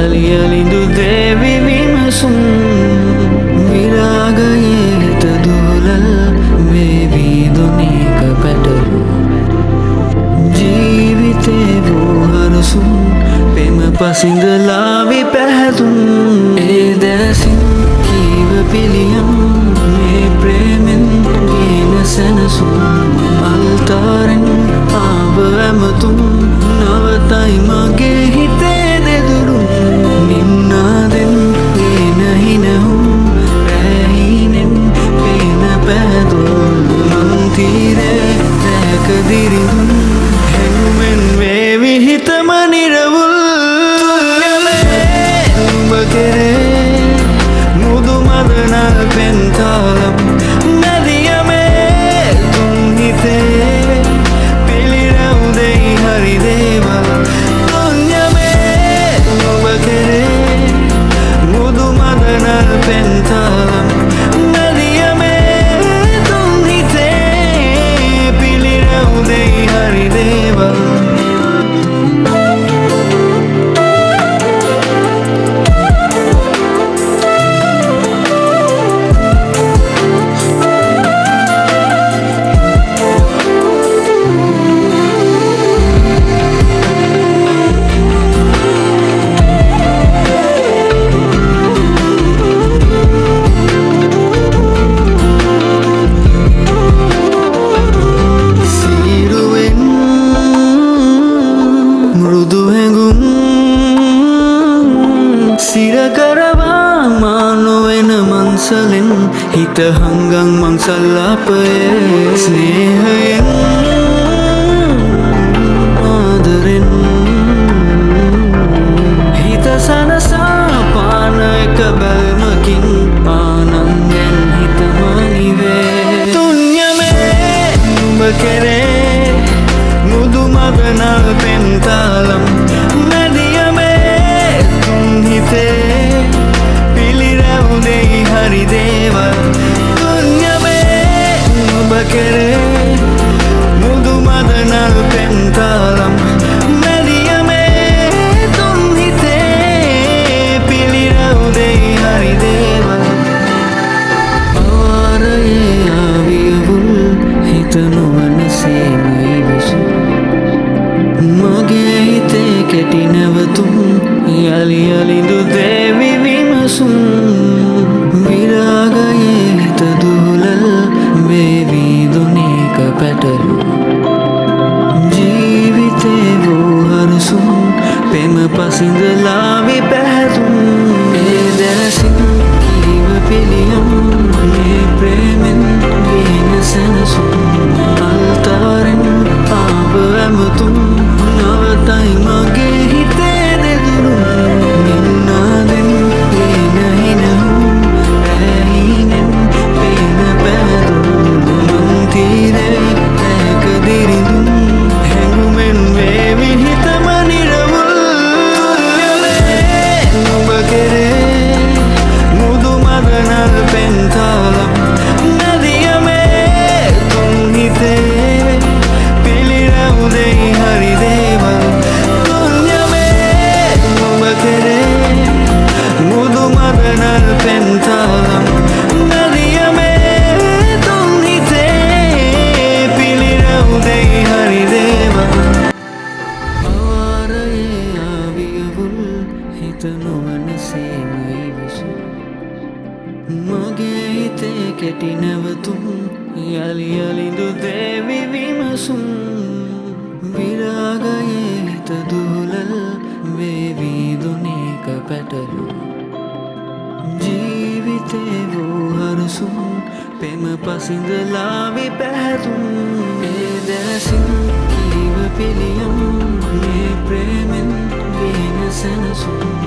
යලි යලිඳු දේවි විමසුම් විරාගයේ හිත දුහුලල් වේවි දුනේක පැටලු ජීවිතේ වූ හරසුම් පෙම පසිඳලාවි පැහැතුම් ඒ දැසින් කීව පිළියම් මේ ප්‍රේමෙන් ගින සැනසුම් අල්තාරෙන් ආව ඇමතුම් නවතයි මගේ හිතේ දෙදුරුම් නින්නාදෙන් ගේන හිනහුම් රැහිනෙන් පේන පැදුම් මන්තිරේ රැකදිරිඳුම් හැඟුමෙන් වේවි හිතම නිරවුල් උඹ කෙරේ මුදු මදනල් පෙන්තාලම් නැදියමේ තුන් හිතේ පිළිරව් දෙයි හරි දේවල් තුන්යමේ උඹ කෙරේ මුදු මදනල් පෙන්තාලම් නැදියමේ තුන් හිතේ පිළිරව් දෙයි හරි දේවල් සිරකරවා මානොවෙන මංසලෙන් හිත හංගන් මංසල්ලාපයේ ස්නේහයෙන් ආදරෙන් හිත සනසා පාන එක බැල්මකින් ආනන්දෙන් හිත මනිවේ තුන්යමේ උඹ කෙරේ මුදු මදනල් පෙන්තාලම් පිළිරව් දෙයි හරි දේවල් තුන්යමේ ඔබ කෙරේ මුදු මදනල් පෙන්තාලම් නැදියමේ තුන් හිතේ පිළිරව් දෙයි හරි දේවල් අවාරයේ ආවියවුල් හිත නොවන සේමයි විසු මගේ හිතේ කෙටි නැවතුම් යලි යලිඳු දේවි විමසුම් විරාගයේ හිත දුහුලල් වේවි දුනේක පැටලු ජීවිතේ වූ හරසුම් පෙම පසිඳලාවි පැහැතුම් ඒ දැසින් කීව පිළියම් මේ ප්‍රේමෙන් ගින සැනසුම් අල්තාරෙන් ආව ඇමතුම් නවතයි මගේ හිතේ මගේ හිතේ කෙටි නැවතුම් යලි යලිඳු දේවි විමසුම් විරාගයේ හිත දුහුලල් වේවි දුනේක පැටලු ජීවිතේ වූ හරසුම් පෙම පසිඳලාවි පැහැතුම් ඒ දැසින් කීව පිළියම් මේ ප්‍රේමෙන් ගින සැනසුම්